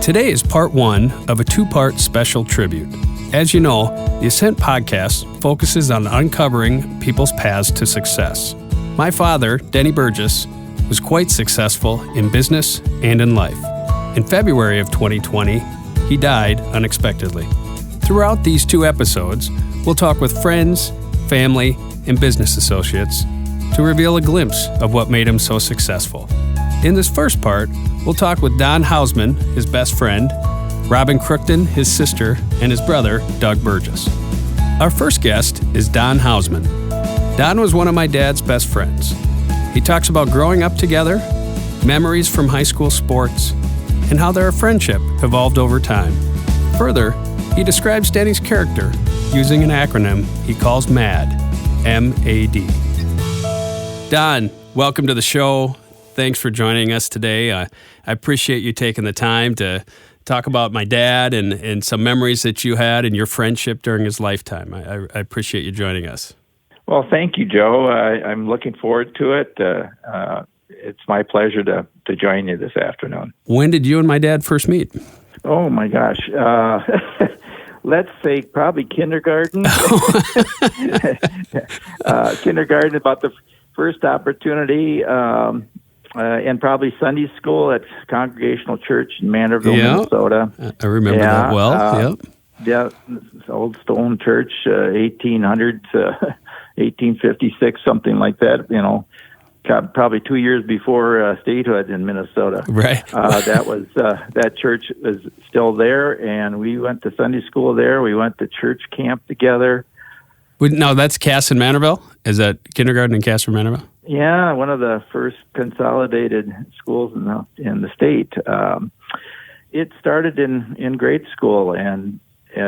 Today is part one of a two-part special tribute. As you know, the Ascent podcast focuses on uncovering people's paths to success. My father, Denny Burgess, was quite successful in business and in life. In February of 2020, he died unexpectedly. Throughout these two episodes, we'll talk with friends, family, and business associates to reveal a glimpse of what made him so successful. In this first part, we'll talk with Don Houseman, his best friend, Robyn Kruchten, his sister, and his brother, Doug Burgess. Our first guest is Don Houseman. Don was one of my dad's best friends. He talks about growing up together, memories from high school sports, and how their friendship evolved over time. Further, he describes Denny's character using an acronym he calls MAD, M-A-D. Don, welcome to the show. Thanks for joining us today. I appreciate you taking the time to talk about my dad and some memories that you had and your friendship during his lifetime. I appreciate you joining us. Well, thank you, Joe. I'm looking forward to it. It's my pleasure to join you this afternoon. When did you and my dad first meet? Oh, my gosh. Let's say probably kindergarten. Kindergarten, about the first opportunity, and probably Sunday school at Congregational Church in Manorville, Minnesota. I remember that well. Yeah, it's old stone church, 1800s, 1856, something like that, probably 2 years before statehood in Minnesota. Right. That church is still there, and we went to Sunday school there. We went to church camp together. No, that's Cass and Manorville? Is that kindergarten in Cass and Manorville? Yeah, one of the first consolidated schools in the state. It started in grade school, and he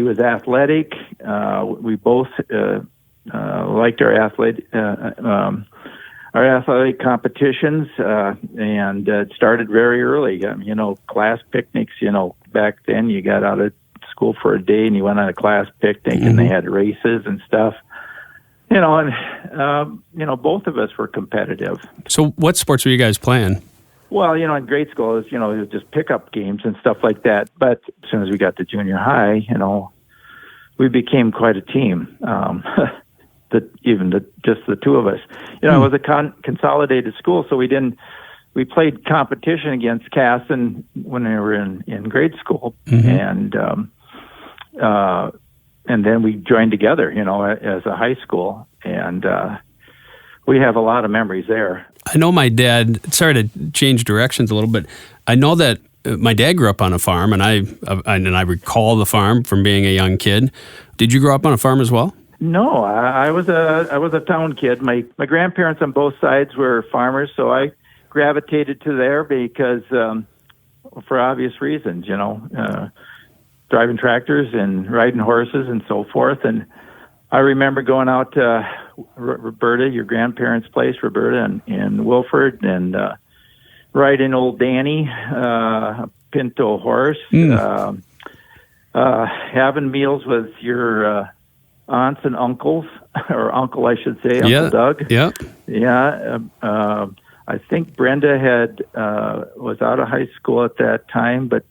was athletic. We both liked our athletic competitions, and it started very early. Class picnics. Back then you got out of school for a day and you went on a class picnic, and they had races and stuff. Both of us were competitive. So what sports were you guys playing? Well, in grade school, it was just pickup games and stuff like that. But as soon as we got to junior high, we became quite a team. Just the two of us. It was a consolidated school, so we played competition against Cass when we were in grade school, and then we joined together, as a high school, and we have a lot of memories there. I know my dad, sorry to change directions a little bit, I know that my dad grew up on a farm, and I recall the farm from being a young kid. Did you grow up on a farm as well? No, I was a town kid. My grandparents on both sides were farmers, so I gravitated to there because for obvious reasons, driving tractors and riding horses and so forth. And I remember going out to Roberta, your grandparents' place, Roberta, in Wilford, and riding old Danny, a pinto horse, having meals with your aunts and uncles, or uncle, I should say, Uncle Doug. Yeah. Yeah. I think Brenda was out of high school at that time, but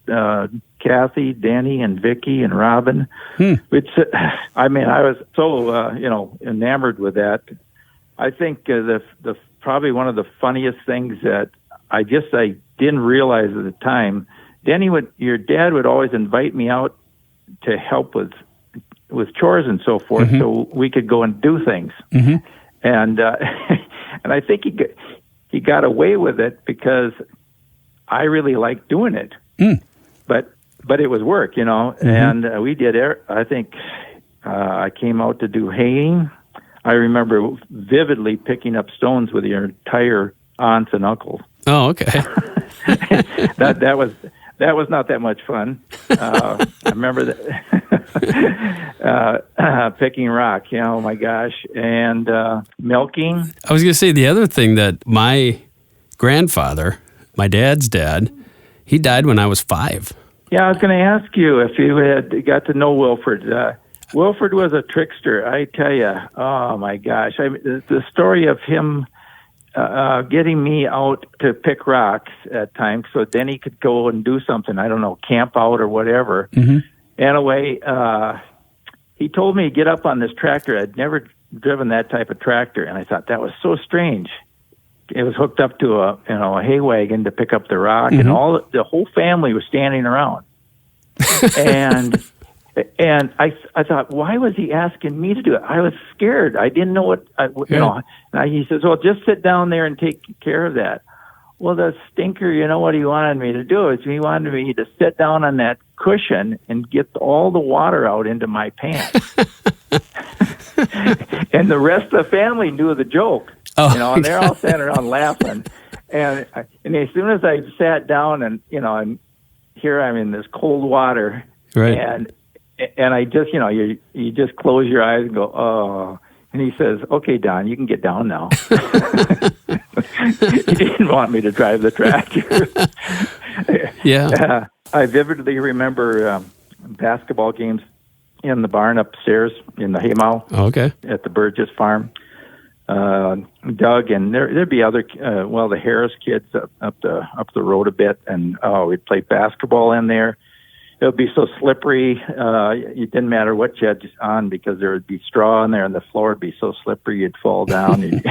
Kathy, Danny, and Vicky, and Robyn. I was so enamored with that. I think the probably one of the funniest things that I didn't realize at the time. Your dad would always invite me out to help with chores and so forth, so we could go and do things. And and I think he got away with it because I really liked doing it. But it was work, and we did. I think I came out to do haying. I remember vividly picking up stones with your entire aunts and uncles. Oh, okay. that was not that much fun. I remember that picking rock. Oh my gosh, and milking. I was going to say the other thing that my grandfather, my dad's dad, he died when I was 5. Yeah, I was going to ask you if you had got to know Wilford. Wilford was a trickster, I tell you. Oh, my gosh. The story of him getting me out to pick rocks at times so Denny could go and do something. I don't know, camp out or whatever. Mm-hmm. Anyway, he told me to get up on this tractor. I'd never driven that type of tractor, and I thought that was so strange. It was hooked up to a hay wagon to pick up the rock, mm-hmm. and the whole family was standing around. and I thought, why was he asking me to do it? I was scared. I didn't know what he says, well, just sit down there and take care of that. Well, the stinker, what he wanted me to do is he wanted me to sit down on that cushion and get all the water out into my pants. And the rest of the family knew the joke. And they're all standing around laughing. And as soon as I sat down and here I'm in this cold water, right. and I just, you just close your eyes and go, oh. And he says, okay, Don, you can get down now. He didn't want me to drive the tractor. Yeah. I vividly remember basketball games in the barn upstairs in the haymow. Okay. At the Burgess farm. Doug, and there'd be other, the Harris kids up the road a bit, and we'd play basketball in there. It would be so slippery. It didn't matter what you had on because there would be straw in there, and the floor would be so slippery you'd fall down.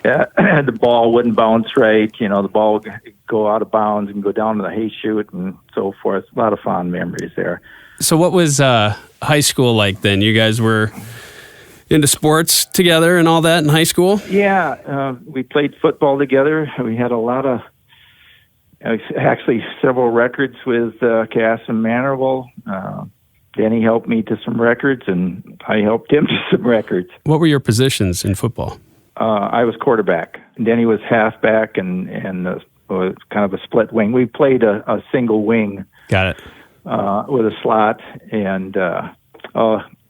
And the ball wouldn't bounce right. The ball would go out of bounds and go down to the hay chute and so forth. A lot of fond memories there. So what was high school like then? You guys were into sports together and all that in high school? Yeah, we played football together. We had a lot of, actually several records with Cass and Manorville. Denny helped me to some records, and I helped him to some records. What were your positions in football? I was quarterback. Denny was halfback and was kind of a split wing. We played a single wing. Got it. With a slot, and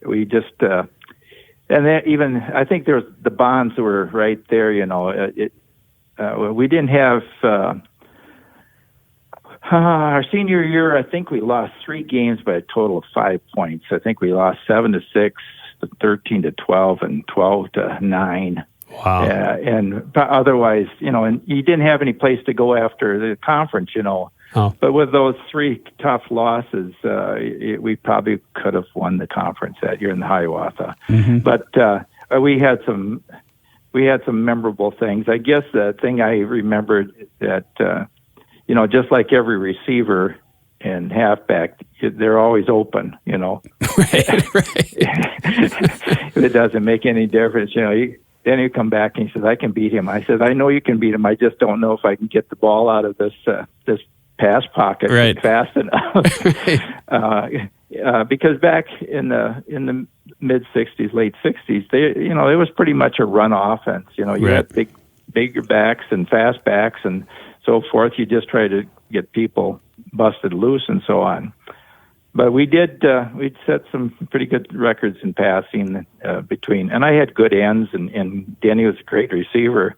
we just... and then even, I think there was the bonds were right there, we didn't have, our senior year, I think we lost 3 games by a total of 5 points. I think we lost 7-6, 13-12, and 12-9. Wow. And otherwise, and you didn't have any place to go after the conference, Oh. But with those 3 tough losses, we probably could have won the conference that year in the Hiawatha. Mm-hmm. But we had some memorable things. I guess the thing I remembered that just like every receiver and halfback, they're always open. Right. It doesn't make any difference. Then he'd come back and he says, "I can beat him." I said, "I know you can beat him. I just don't know if I can get the ball out of this pass pocket fast enough." Because back in the mid '60s, late '60s, it was pretty much a run offense. You had bigger backs and fast backs and so forth. You just try to get people busted loose and so on. But we'd set some pretty good records in passing between, and I had good ends, and Denny was a great receiver.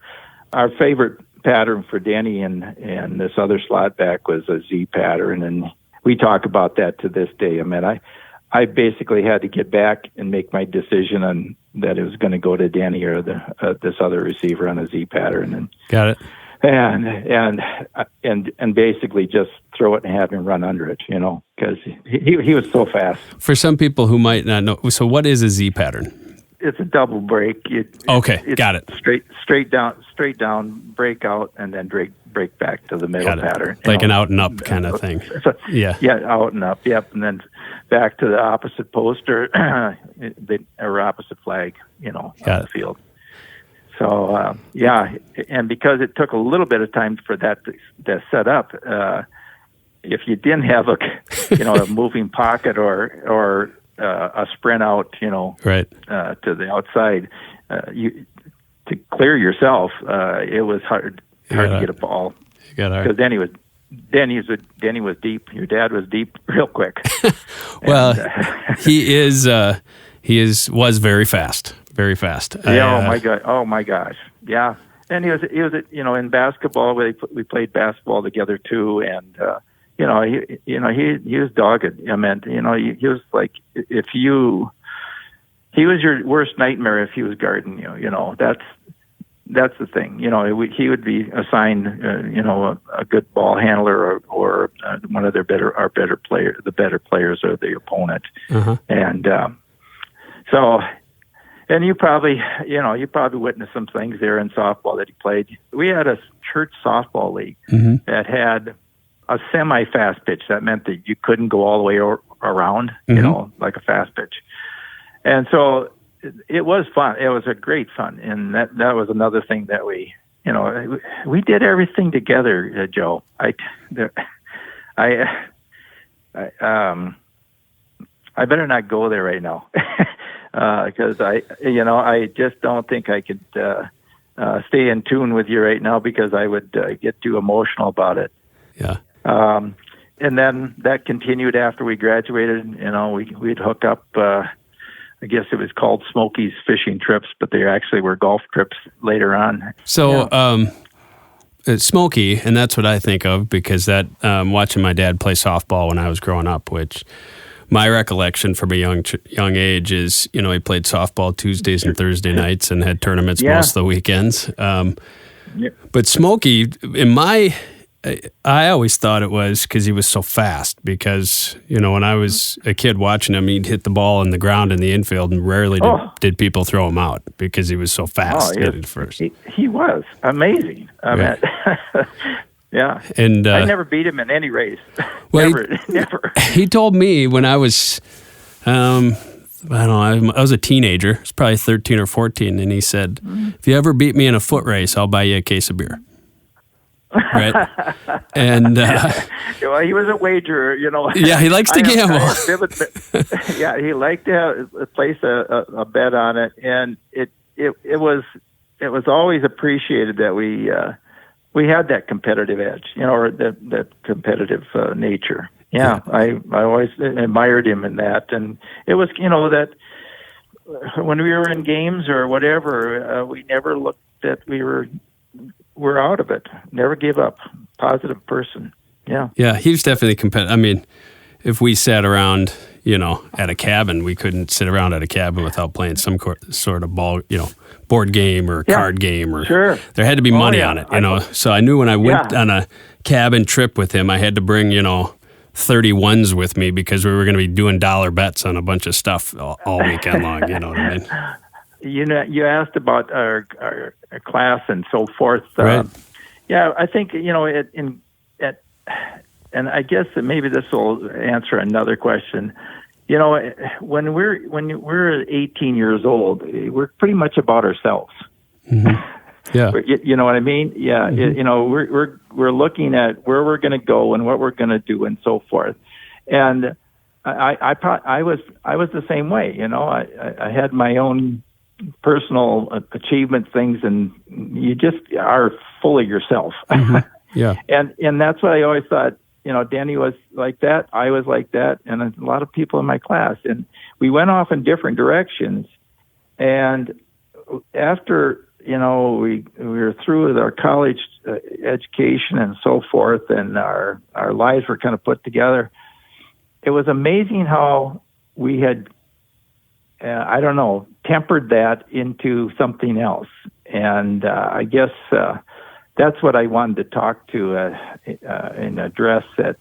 Our favorite pattern for Denny and this other slot back was a Z pattern, and we talk about that to this day. I mean, I basically had to get back and make my decision on that it was going to go to Denny or this other receiver on a Z pattern. And got it. And basically just throw it and have him run under it, because he was so fast. For some people who might not know, so what is a Z pattern? It's a double break. Got it. Straight down, break out, and then break back to the middle pattern. Like an out and up kind of thing. Yeah, out and up. Yep, and then back to the opposite post or opposite flag. On the field. So and because it took a little bit of time for that to set up, if you didn't have a moving pocket or a sprint out, to the outside, to clear yourself, it was hard to get a ball. Because Denny was deep. Your dad was deep real quick. Well, was very fast. Very fast. Oh my gosh. Yeah. And he was in basketball. We played basketball together too, and he was dogged. I mean, he was like he was your worst nightmare if he was guarding you. that's the thing. He would be assigned, a good ball handler or one of the better players or the opponent. Uh-huh. And so, and you probably witnessed some things there in softball that he played. We had a church softball league that had a semi-fast pitch. That meant that you couldn't go all the way around, like a fast pitch. And so it was fun. It was a great fun. And that was another thing that we did everything together, Joe. I better not go there right now because I just don't think I could stay in tune with you right now because I would get too emotional about it. Yeah. And then that continued after we graduated. We'd hook up. I guess it was called Smokey's fishing trips, but they actually were golf trips later on. So, Smokey, and that's what I think of because that watching my dad play softball when I was growing up, which my recollection from a young age is, he played softball Tuesdays and Thursday nights and had tournaments most of the weekends. But Smokey, I always thought it was because he was so fast because, when I was a kid watching him, he'd hit the ball in the ground in the infield and rarely did people throw him out because he was so fast at first. He was amazing. I mean, yeah. And I never beat him in any race. Well, never. He told me when I was, I was a teenager. I was probably 13 or 14. And he said, if you ever beat me in a foot race, I'll buy you a case of beer. Right, and well, he was a wagerer, Yeah, he likes to gamble. Yeah, he liked to place a bet on it, and it was always appreciated that we had that competitive edge, or that competitive nature. Yeah, I always admired him in that, and it was that when we were in games or whatever, we never looked that we're out of it. Never give up. Positive person. Yeah. Yeah, he was definitely competitive. I mean, if we sat around, at a cabin, we couldn't sit around at a cabin without playing some sort of board game or card game or there had to be money on it, So I knew when I went on a cabin trip with him, I had to bring, 31s with me because we were going to be doing dollar bets on a bunch of stuff all weekend long, you know what I mean? You asked about our class and so forth. Right. Yeah, I think and I guess that maybe this will answer another question. When we're 18 years old, we're pretty much about ourselves. Mm-hmm. Yeah, you know what I mean? Yeah, mm-hmm. We're looking at where we're going to go and what we're going to do and so forth. And I was the same way. I had my own personal achievement things, and you just are full of yourself. Mm-hmm. Yeah. And that's what I always thought, Denny was like that. I was like that. And a lot of people in my class, and we went off in different directions. And after, we were through with our college education and so forth, and our lives were kind of put together. It was amazing how we had, tempered that into something else. And I guess that's what I wanted to talk to and address at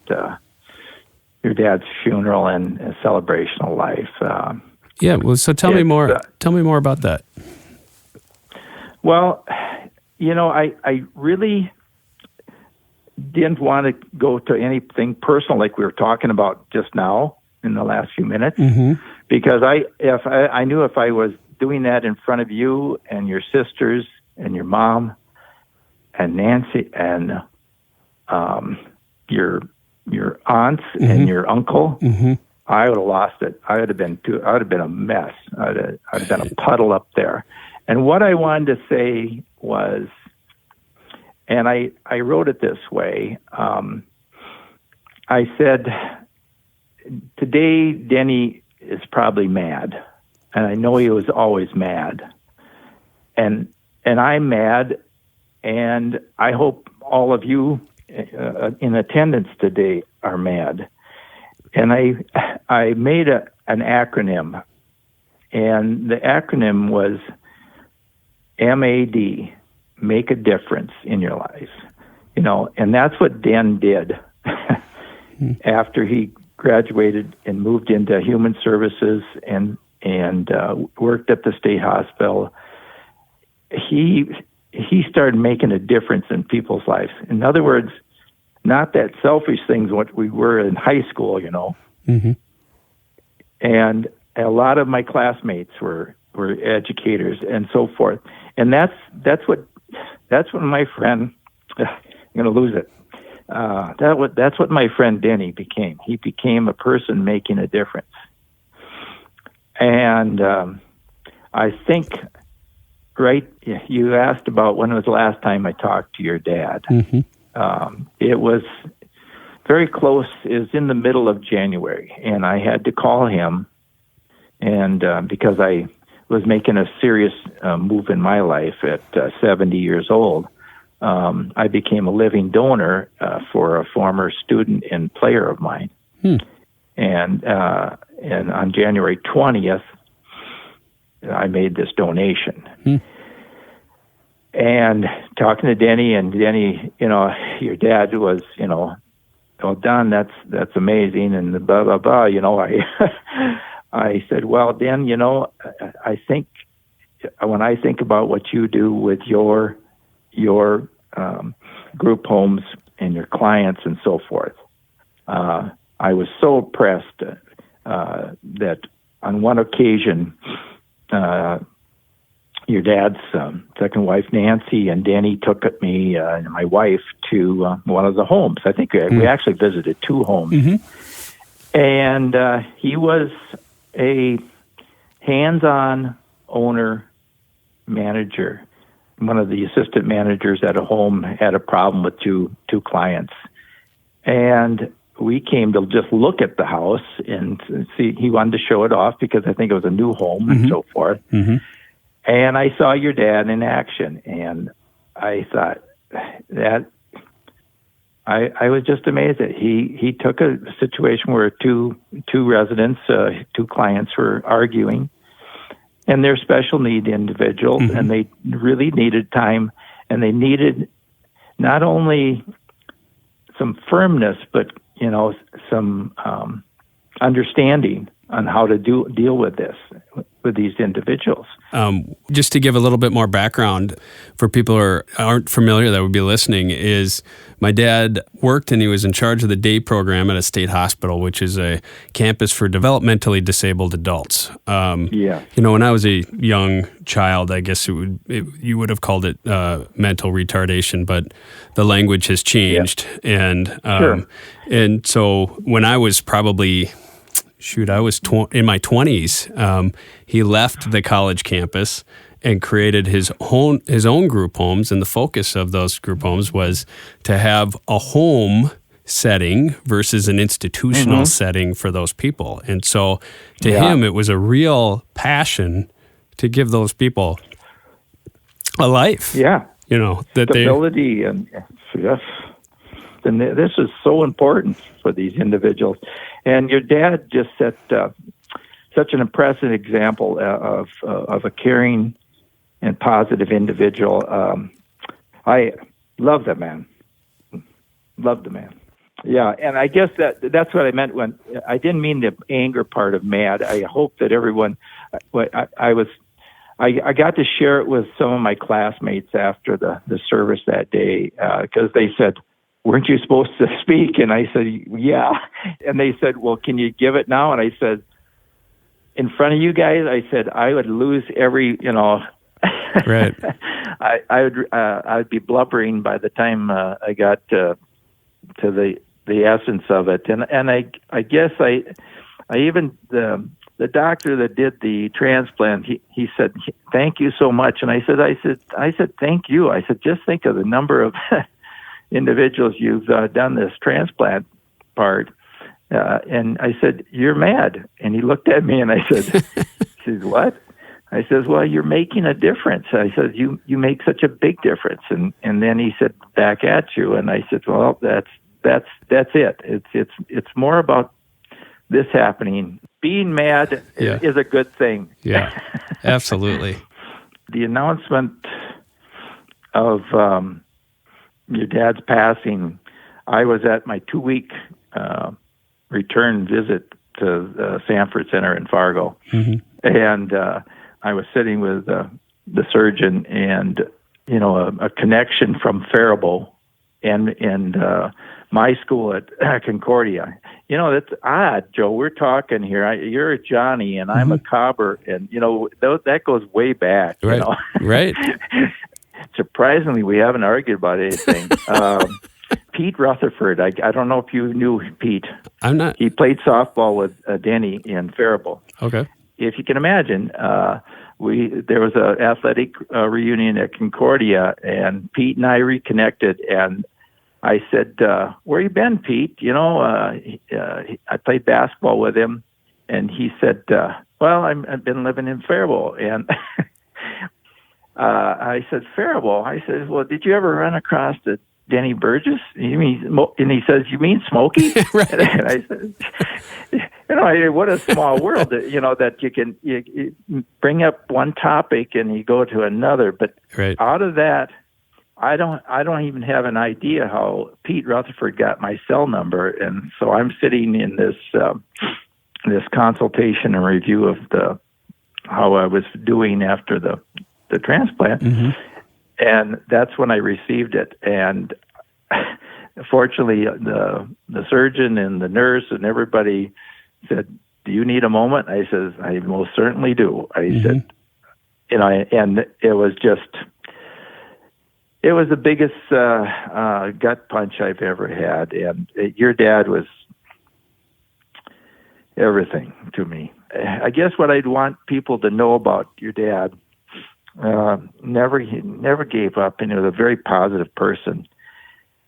your dad's funeral and celebration of life. So tell me more. Tell me more about that. Well, I really didn't want to go to anything personal like we were talking about just now in the last few minutes. Mm-hmm. Because I knew if I was doing that in front of you and your sisters and your mom and Nancy and your aunts mm-hmm. and your uncle, mm-hmm. I would have lost it. I would have been a mess. I'd have been a puddle up there. And what I wanted to say was, and I wrote it this way. I said, today Denny is probably mad, and I know he was always mad, and I'm mad, and I hope all of you in attendance today are mad. And I made an acronym, and the acronym was MAD, make a difference in your life. And that's what Dan did. After he graduated and moved into human services and worked at the state hospital, he started making a difference in people's lives. In other words, not that selfish things what we were in high school, Mm-hmm. And a lot of my classmates were educators and so forth. And that's what my friend, I'm going to lose it. That's what my friend Denny became. He became a person making a difference. And I think, right, you asked about when was the last time I talked to your dad. Mm-hmm. It was very close. It was in the middle of January, and I had to call him, and because I was making a serious move in my life at 70 years old. I became a living donor for a former student and player of mine. And on January 20th, I made this donation. And talking to Denny, your dad was, well, Don, that's amazing, and blah, blah, blah. I said, well, Dan, I think when I think about what you do with your group homes and your clients and so forth, I was so impressed that on one occasion, your dad's second wife, Nancy, and Danny took me and my wife to one of the homes. I think we actually visited 2 homes. Mm-hmm. And he was a hands-on owner manager. One of the assistant managers at a home had a problem with two clients. And we came to just look at the house and see. He wanted to show it off because I think it was a new home and so forth. Mm-hmm. And I saw your dad in action, and I thought that I was just amazed that he took a situation where two residents, 2 clients were arguing, and they're special need individuals, mm-hmm. and they really needed time, and they needed not only some firmness, but some understanding on how to deal with these individuals. Just to give a little bit more background for people who aren't familiar that would be listening, is my dad worked and he was in charge of the day program at a state hospital, which is a campus for developmentally disabled adults. When I was a young child, I guess you would have called it mental retardation, but the language has changed. Yeah. And so when I was probably I was in my 20s. He left the college campus and created his own group homes, and the focus of those group homes was to have a home setting versus an institutional mm-hmm. setting for those people. And so to him, it was a real passion to give those people a life. Yeah. Stability and yes. And this is so important for these individuals. And your dad just set such an impressive example of a caring and positive individual. I love the man. Love the man. Yeah, and I guess that's what I meant when I didn't mean the anger part of mad. I hope that everyone. I got to share it with some of my classmates after the service that day because they said, "Weren't you supposed to speak?" And I said, "Yeah." And they said, "Well, can you give it now?" And I said, "In front of you guys," I said, "I would lose every, Right. I would be blubbering by the time I got to the essence of it." And I guess I even the doctor that did the transplant, he said, "Thank you so much." And I said, "Thank you." I said, "Just think of the number of individuals you've done this transplant part." And I said, "You're mad." And he looked at me and I said, "What?" I said, "Well, you're making a difference." I said, you make such a big difference. And then he said, "Back at you." And I said, "Well, that's it. It's more about this happening. Being mad is a good thing." Yeah, absolutely. The announcement of your dad's passing, I was at my 2-week return visit to the Sanford Center in Fargo, and I was sitting with the surgeon, and a connection from Faribault and my school at Concordia. That's odd, Joe. We're talking here. You're a Johnny, and I'm a Cobber, and that goes way back. Right. Right. Surprisingly, we haven't argued about anything. Pete Rutherford. I don't know if you knew Pete. I'm not. He played softball with Denny in Faribault. Okay. If you can imagine, there was an athletic reunion at Concordia, and Pete and I reconnected, and I said, where you been, Pete? I played basketball with him, and he said, well, I've been living in Faribault. And I said, Faribault? I said, well, did you ever run across the Denny Burgess? And he says, you mean Smokey? Right. And I said, what a small world, that you can you bring up one topic and you go to another. But out of that, I don't even have an idea how Pete Rutherford got my cell number. And so I'm sitting in this consultation and review of how I was doing after the transplant. And that's when I received it. And fortunately, the surgeon and the nurse and everybody said, do you need a moment? I says, I most certainly do. I said, and it was the biggest gut punch I've ever had. And your dad was everything to me. I guess what I'd want people to know about your dad, he never gave up, and he was a very positive person.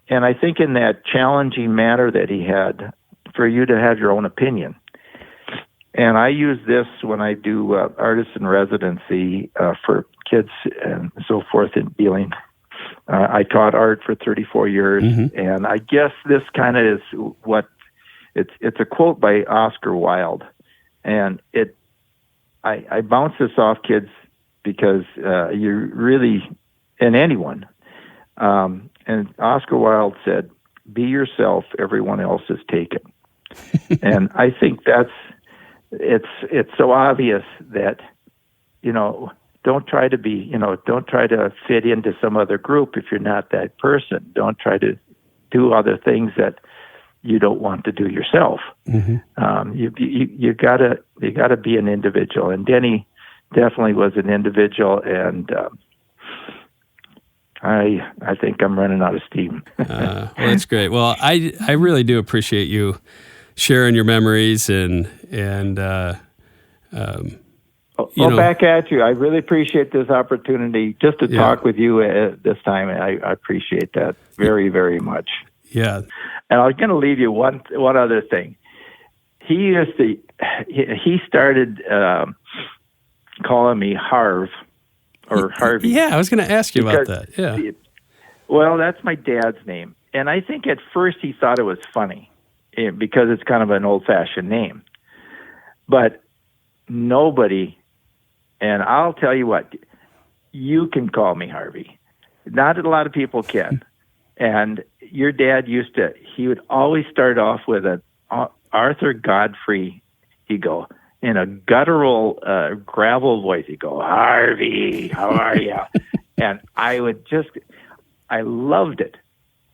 And I think in that challenging manner that he had, for you to have your own opinion. And I use this when I do artist in residency for kids and so forth in dealing. I taught art for 34 years, and I guess this kind of is what it's a quote by Oscar Wilde, and I bounce this off kids because you really, and anyone, and Oscar Wilde said, "Be yourself; everyone else is taken." And I think it's so obvious that don't try to be, don't try to fit into some other group if you're not that person. Don't try to do other things that you don't want to do yourself. You gotta be an individual, and Denny definitely was an individual, and I think I'm running out of steam. Well, that's great. Well, I really do appreciate you sharing your memories and back at you. I really appreciate this opportunity just to talk with you this time. I appreciate that very, very much. Yeah. And I was going to leave you one other thing. He started calling me Harv or Harvey. Yeah, I was going to ask you about that. Yeah. Well, that's my dad's name. And I think at first he thought it was funny because it's kind of an old-fashioned name. But nobody, and I'll tell you what, you can call me Harvey. Not a lot of people can. And your dad he would always start off with an Arthur Godfrey, he'd go, in a guttural, gravel voice, he'd go, Harvey, how are you? And I loved it.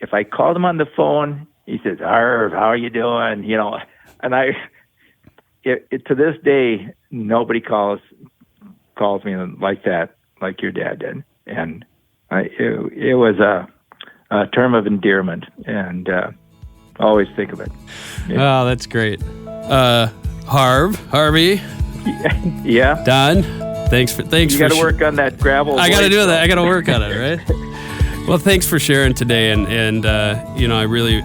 If I called him on the phone, he says, Harv, how are you doing? And to this day, nobody calls me like that, like your dad did. And it was a term of endearment, and always think of it. Yeah. Oh, that's great. Harvey. Yeah. Don, thanks. You got to work on that gravel. I got to do that. I got to work on it, right? Well, thanks for sharing today, and I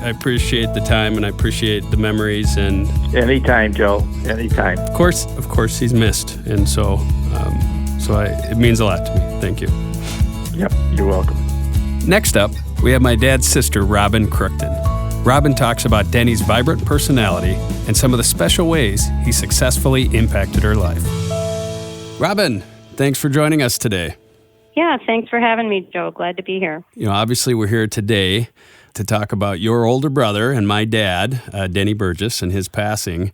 appreciate the time, and I appreciate the memories. And anytime, Joe, anytime. Of course, he's missed, and so it means a lot to me. Thank you. Yep, you're welcome. Next up, we have my dad's sister, Robyn Kruchten. Robyn talks about Denny's vibrant personality and some of the special ways he successfully impacted her life. Robyn, thanks for joining us today. Yeah, thanks for having me, Joe. Glad to be here. Obviously we're here today to talk about your older brother and my dad, Denny Burgess, and his passing.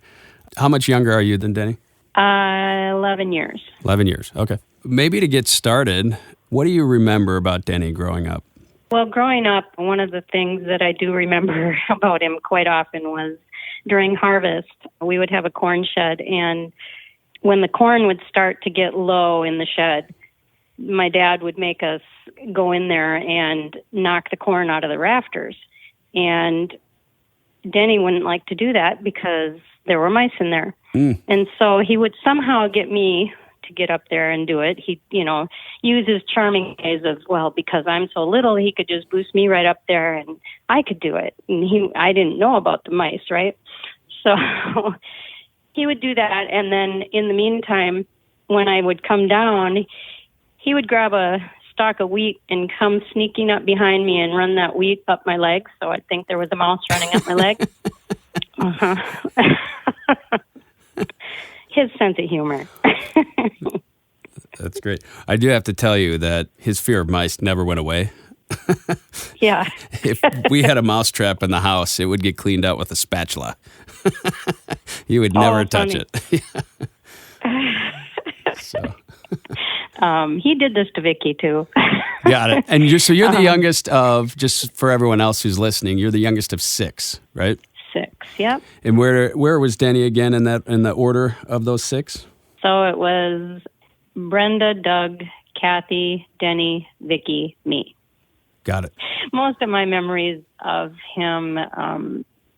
How much younger are you than Denny? 11 years. 11 years, okay. Maybe to get started, what do you remember about Denny growing up? Well, growing up, one of the things that I do remember about him quite often was during harvest, we would have a corn shed, and when the corn would start to get low in the shed, my dad would make us go in there and knock the corn out of the rafters. And Denny wouldn't like to do that because there were mice in there. And so he would somehow get me to get up there and do it. He'd, use his charming ways of, well, because I'm so little, he could just boost me right up there and I could do it. And I didn't know about the mice, right? So he would do that. And then in the meantime, when I would come down, he would grab a stalk of wheat and come sneaking up behind me and run that wheat up my leg. So I'd think there was a mouse running up my leg. His sense of humor. That's great. I do have to tell you that his fear of mice never went away. Yeah. If we had a mouse trap in the house, it would get cleaned out with a spatula. You would never touch it. So. He did this to Vicky too. Got it. And you're the youngest of, just for everyone else who's listening, you're the youngest of 6, right? 6, yep. And where was Denny again in the order of those 6? So it was Brenda, Doug, Kathy, Denny, Vicky, me. Got it. Most of my memories of him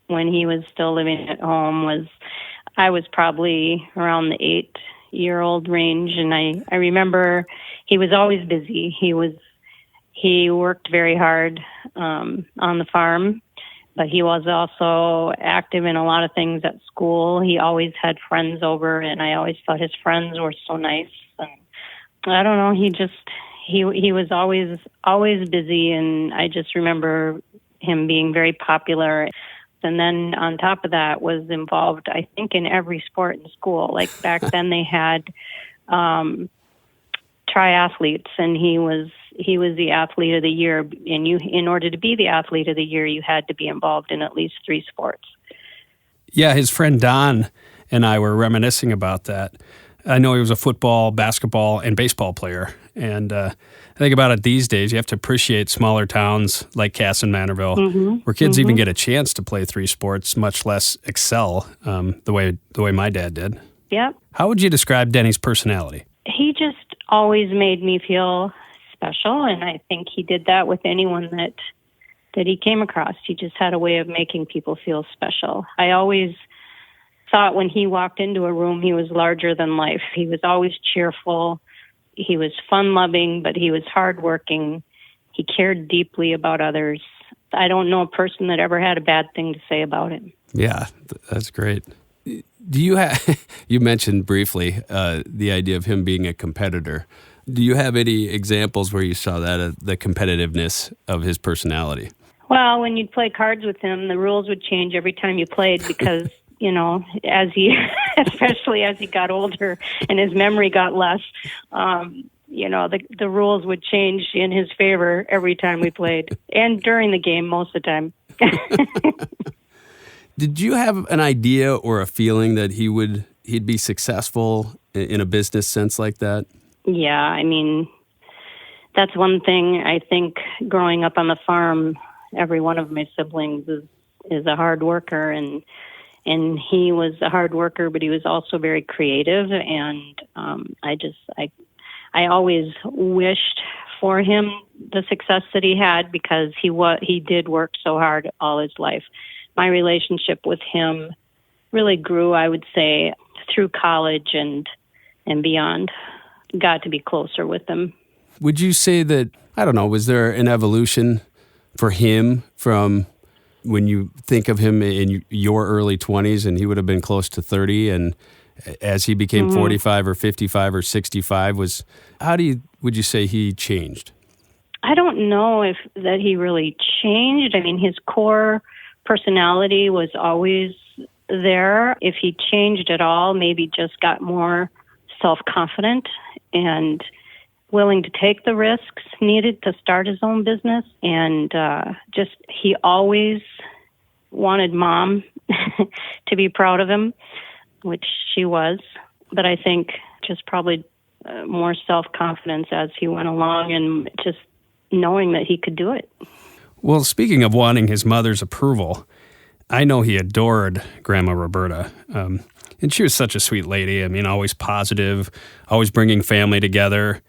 when he was still living at home was I was probably around the 8-year-old range, and I remember he was always busy. He worked very hard on the farm, but he was also active in a lot of things at school. He always had friends over, and I always thought his friends were so nice. And I don't know, he was always busy, and I just remember him being very popular. And then on top of that was involved, I think, in every sport in school. Like back then they had triathletes, and he was the athlete of the year. And in order to be the athlete of the year, you had to be involved in at least 3 sports. Yeah, his friend Don and I were reminiscing about that. I know he was a football, basketball, and baseball player. And I think about it these days, you have to appreciate smaller towns like Cass and Manorville, where kids even get a chance to play 3 sports, much less excel the way my dad did. Yep. How would you describe Denny's personality? He just always made me feel special, and I think he did that with anyone that he came across. He just had a way of making people feel special. I always thought when he walked into a room, he was larger than life. He was always cheerful. He was fun-loving, but he was hardworking. He cared deeply about others. I don't know a person that ever had a bad thing to say about him. Yeah, that's great. Do you you mentioned briefly the idea of him being a competitor. Do you have any examples where you saw that, the competitiveness of his personality? Well, when you'd play cards with him, the rules would change every time you played because, especially as he got older and his memory got less, the rules would change in his favor every time we played, and during the game most of the time. Did you have an idea or a feeling that he'd be successful in a business sense like that? Yeah, I mean, that's one thing I think growing up on the farm, every one of my siblings is a hard worker, and he was a hard worker, but he was also very creative, and I always wished for him the success that he had because he did work so hard all his life. My relationship with him really grew, I would say, through college and beyond. Got to be closer with him. Would you say that, I don't know, was there an evolution for him from when you think of him in your early 20s and he would have been close to 30, and as he became 45 or 55 or 65, would you say he changed? I don't know if that he really changed. I mean, his core personality was always there. If he changed at all, maybe just got more self-confident and willing to take the risks needed to start his own business. And he always wanted Mom to be proud of him, which she was. But I think just probably more self-confidence as he went along and just knowing that he could do it. Well, speaking of wanting his mother's approval, I know he adored Grandma Roberta. And she was such a sweet lady. I mean, always positive, always bringing family together,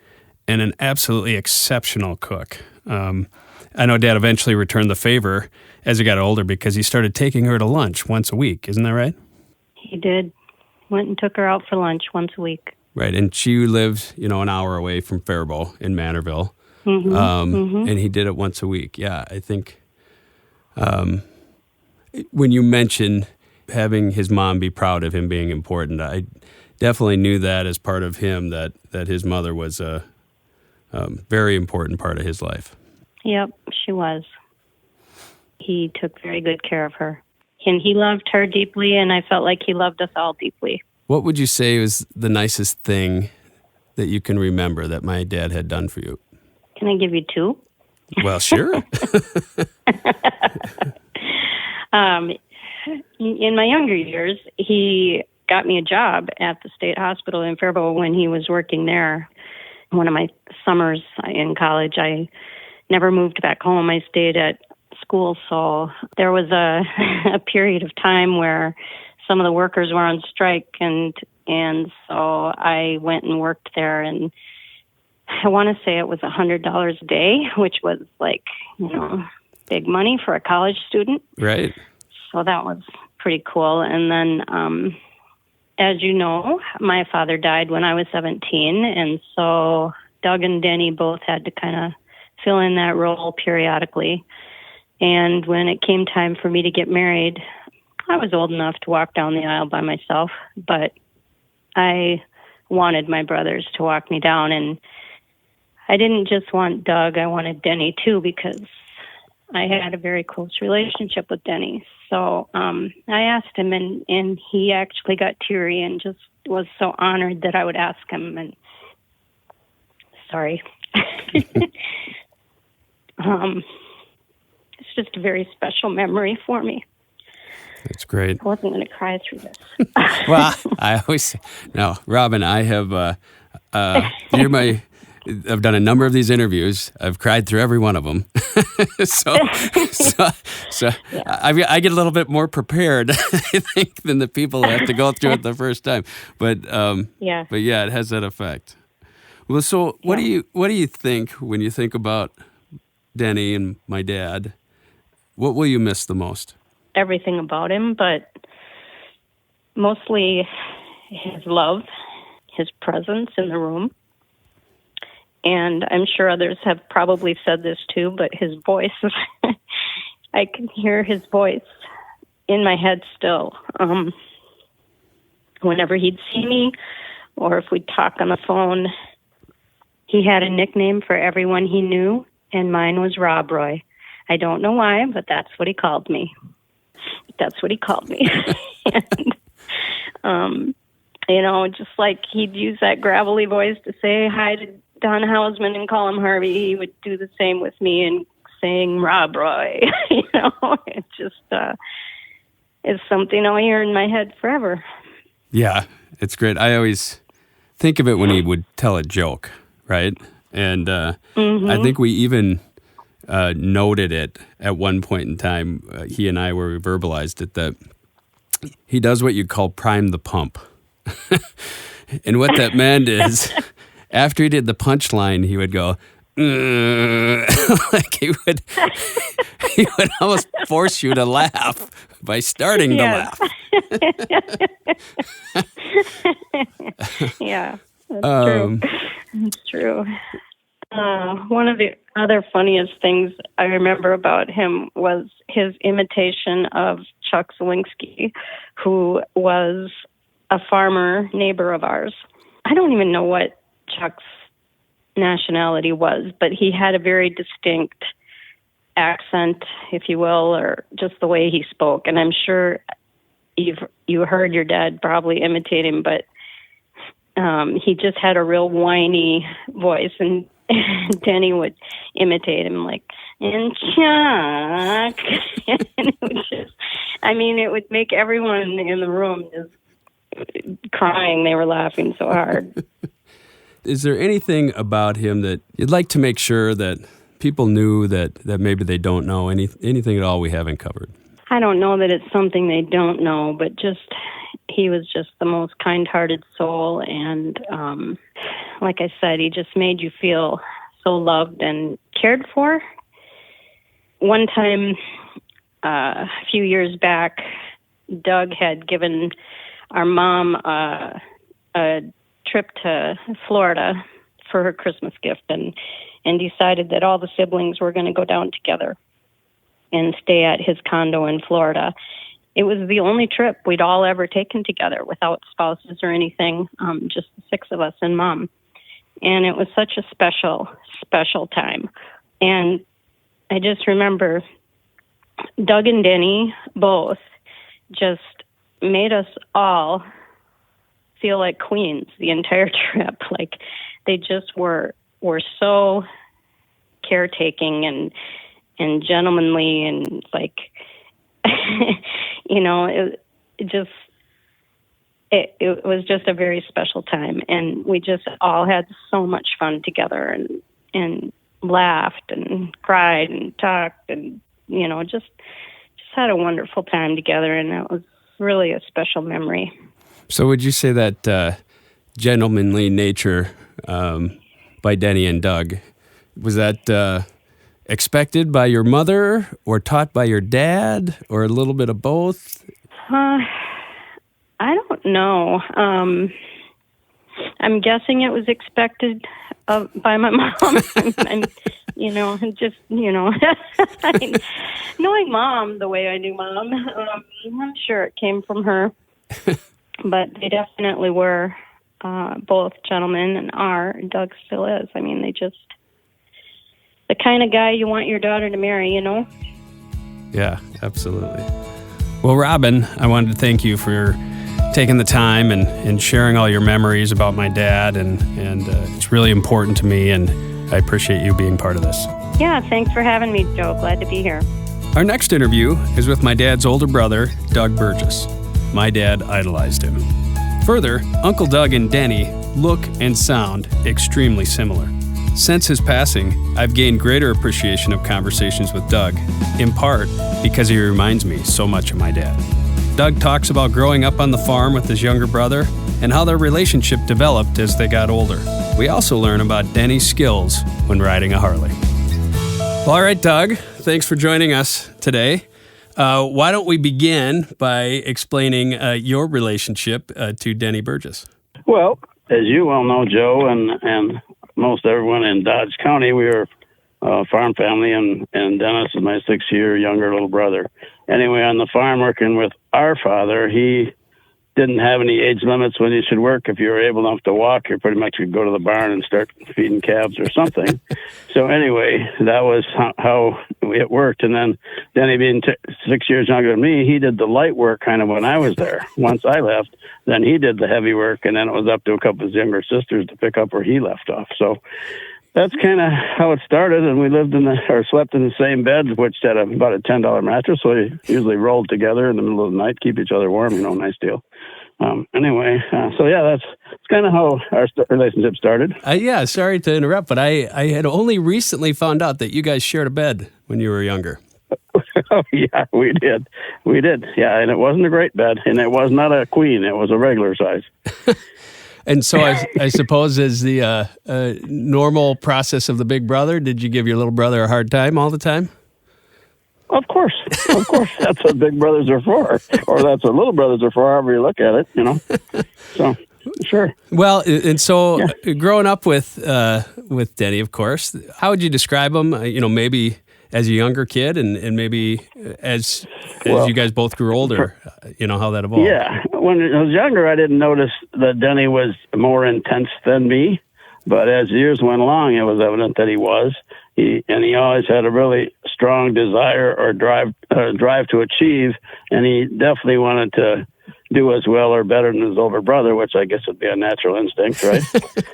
and an absolutely exceptional cook. I know Dad eventually returned the favor as he got older because he started taking her to lunch once a week. Isn't that right? He did. Went and took her out for lunch once a week. Right, and she lived, an hour away from Faribault in Manorville. And he did it once a week. Yeah, I think when you mentioned having his mom be proud of him being important, I definitely knew that as part of him, that his mother was a very important part of his life. Yep, she was. He took very good care of her. And he loved her deeply, and I felt like he loved us all deeply. What would you say was the nicest thing that you can remember that my dad had done for you? Can I give you two? Well, sure. In my younger years, he got me a job at the state hospital in Faribault when he was working there. One of my summers in college, I never moved back home. I stayed at school, so there was a period of time where some of the workers were on strike, and so I went and worked there, and I want to say it was $100 a day, which was like, big money for a college student. Right. So that was pretty cool. And then, as you know, my father died when I was 17, and so Doug and Denny both had to kind of fill in that role periodically. And when it came time for me to get married, I was old enough to walk down the aisle by myself, but I wanted my brothers to walk me down. And I didn't just want Doug, I wanted Denny too, because I had a very close relationship with Denny. So I asked him, and he actually got teary and just was so honored that I would ask him. And sorry. It's just a very special memory for me. That's great. I wasn't going to cry through this. Well, no, Robyn, I have, I've done a number of these interviews. I've cried through every one of them. so yeah. I get a little bit more prepared, I think, than the people who have to go through it the first time. But it has that effect. Well, so what do you think when you think about Denny and my dad? What will you miss the most? Everything about him, but mostly his love, his presence in the room. And I'm sure others have probably said this too, but his voice, I can hear his voice in my head still. Whenever he'd see me or if we'd talk on the phone, he had a nickname for everyone he knew, and mine was Rob Roy. I don't know why, but that's what he called me. And, just like he'd use that gravelly voice to say hi to Don Houseman and call him Harvey, he would do the same with me and saying Rob Roy. It just is something I'll hear in my head forever. Yeah, it's great. I always think of it when he would tell a joke, right? And I think we even noted it at one point in time. He and I, where we verbalized it, that he does what you call prime the pump. And what that meant is after he did the punchline, he would go, like he would almost force you to laugh by starting to laugh. Yeah, that's true. It's true. One of the other funniest things I remember about him was his imitation of Chuck Zielinski, who was a farmer neighbor of ours. I don't even know what Chuck's nationality was, but he had a very distinct accent, if you will, or just the way he spoke. And I'm sure you heard your dad probably imitate him, but he just had a real whiny voice, and Denny would imitate him like, and Chuck. And it was just, it would make everyone in the room just crying. They were laughing so hard. Is there anything about him that you'd like to make sure that people knew that maybe they don't know? Anything at all we haven't covered? I don't know that it's something they don't know, but just he was just the most kind-hearted soul, and like I said, he just made you feel so loved and cared for. One time, a few years back, Doug had given our mom a trip to Florida for her Christmas gift, and decided that all the siblings were going to go down together and stay at his condo in Florida. It was the only trip we'd all ever taken together without spouses or anything, just the six of us and Mom. And it was such a special, special time. And I just remember Doug and Denny both just made us all feel like queens the entire trip. Like, they just were so caretaking and gentlemanly, and like, it was just a very special time, and we just all had so much fun together, and laughed and cried and talked, and just had a wonderful time together, and that was really a special memory. So would you say that gentlemanly nature by Denny and Doug, was that expected by your mother or taught by your dad, or a little bit of both? I don't know. I'm guessing it was expected by my mom. Knowing Mom the way I knew Mom, I'm sure it came from her. But they definitely were both gentlemen, and are. Doug still is. They just, the kind of guy you want your daughter to marry, Yeah, absolutely. Well, Robyn, I wanted to thank you for taking the time and sharing all your memories about my dad, and it's really important to me, and I appreciate you being part of this. Yeah, thanks for having me, Joe. Glad to be here. Our next interview is with my dad's older brother, Doug Burgess. My dad idolized him. Further, Uncle Doug and Denny look and sound extremely similar. Since his passing, I've gained greater appreciation of conversations with Doug, in part because he reminds me so much of my dad. Doug talks about growing up on the farm with his younger brother and how their relationship developed as they got older. We also learn about Denny's skills when riding a Harley. All right, Doug, thanks for joining us today. Why don't we begin by explaining your relationship to Denny Burgess? Well, as you well know, Joe, and most everyone in Dodge County, we were a farm family, and Dennis is my 6-year younger little brother. Anyway, on the farm working with our father, he didn't have any age limits when you should work. If you were able enough to walk, you pretty much could go to the barn and start feeding calves or something. So anyway, that was how it worked. And then Denny being 6 years younger than me, he did the light work kind of when I was there. Once I left, then he did the heavy work, and then it was up to a couple of his younger sisters to pick up where he left off. So that's kind of how it started, and we slept in the same bed, which had about a $10 mattress, so we usually rolled together in the middle of the night, keep each other warm, nice deal. That's kind of how our relationship started. Yeah, sorry to interrupt, but I had only recently found out that you guys shared a bed when you were younger. Oh, yeah, we did. Yeah, and it wasn't a great bed, and it was not a queen. It was a regular size. And so I suppose as the normal process of the big brother, did you give your little brother a hard time all the time? Of course. That's what big brothers are for, or that's what little brothers are for, however you look at it, So, sure. Well, and so growing up with Denny, of course, how would you describe him, maybe as a younger kid and maybe as you guys both grew older, how that evolved? Yeah. When I was younger, I didn't notice that Denny was more intense than me, but as years went along, it was evident that he was. He always had a really strong desire or drive to achieve, and he definitely wanted to do as well or better than his older brother, which I guess would be a natural instinct, right?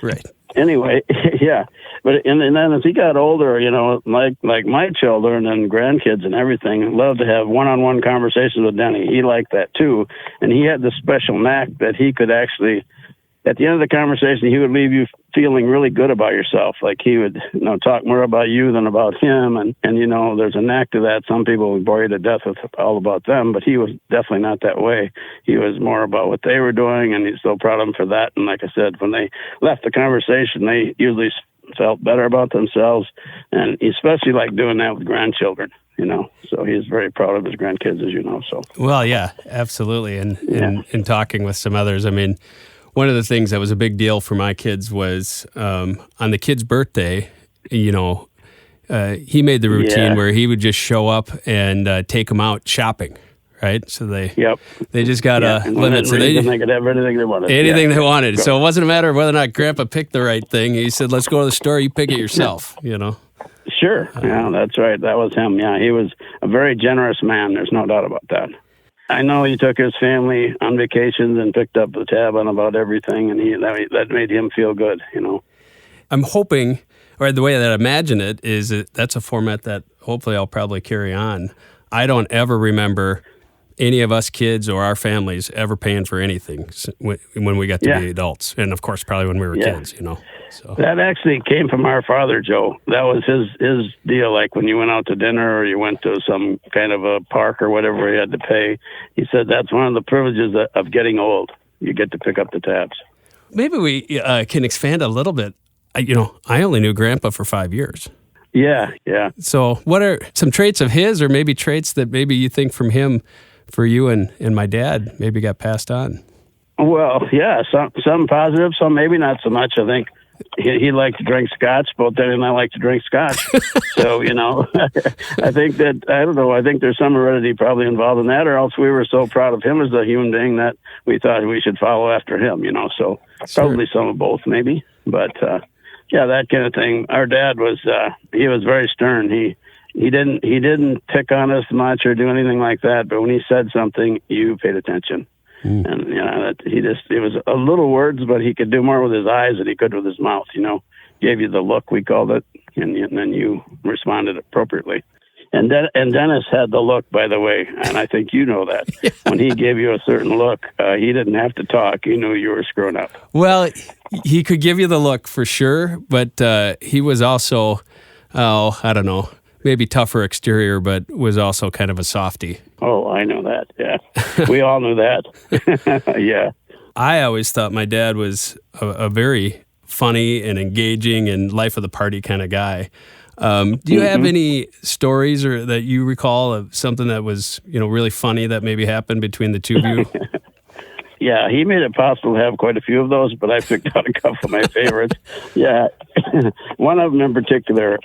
Right. Anyway, yeah. But and then as he got older, like my children and grandkids and everything, loved to have one-on-one conversations with Denny. He liked that too, and he had the special knack that he could actually, at the end of the conversation, he would leave you feeling really good about yourself. Like he would, talk more about you than about him. And there's a knack to that. Some people would bore you to death with all about them, but he was definitely not that way. He was more about what they were doing, and he's so proud of them for that. And like I said, when they left the conversation, they usually felt better about themselves. And he especially liked doing that with grandchildren, so he's very proud of his grandkids, as you know. So, well, yeah, absolutely. And talking with some others, I mean, one of the things that was a big deal for my kids was on the kid's birthday, he made the routine where he would just show up and take them out shopping, right? So they just got a limit. So they could have anything they wanted. Anything they wanted. So it wasn't a matter of whether or not Grandpa picked the right thing. He said, let's go to the store, you pick it yourself, Sure. Yeah, that's right. That was him. Yeah, he was a very generous man. There's no doubt about that. I know he took his family on vacations and picked up the tab on about everything, and that made him feel good, I'm hoping, or the way that I imagine it, is that's a format that hopefully I'll probably carry on. I don't ever remember any of us kids or our families ever paying for anything when we got to be adults. And, of course, probably when we were kids, So. That actually came from our father, Joe. That was his deal. Like when you went out to dinner or you went to some kind of a park or whatever, you had to pay. He said that's one of the privileges of getting old. You get to pick up the tabs. Maybe we can expand a little bit. I only knew Grandpa for 5 years. Yeah. So what are some traits of his, or maybe traits that maybe you think from him for you and my dad maybe got passed on? Well, yeah, some positive, some maybe not so much. I think he liked to drink scotch. Both Denny and I like to drink scotch. So, I think that, I don't know, I think there's some heredity probably involved in that, or else we were so proud of him as a human being that we thought we should follow after him, so probably some of both maybe. But, that kind of thing. Our dad was, he was very stern. He didn't pick on us much or do anything like that, but when he said something, you paid attention. And it was a little words, but he could do more with his eyes than he could with his mouth. Gave you the look, we called it, and then you responded appropriately. And Dennis had the look, by the way, and I think you know that. Yeah. When he gave you a certain look, he didn't have to talk. He knew you were screwing up. Well, he could give you the look for sure, but he was also, I don't know, maybe tougher exterior, but was also kind of a softie. Oh, I know that, yeah. We all knew that. Yeah. I always thought my dad was a very funny and engaging and life of the party kind of guy. Do you have any stories or that you recall of something that was, really funny that maybe happened between the two of you? Yeah, he made it possible to have quite a few of those, but I picked out a couple of my favorites. Yeah, one of them in particular,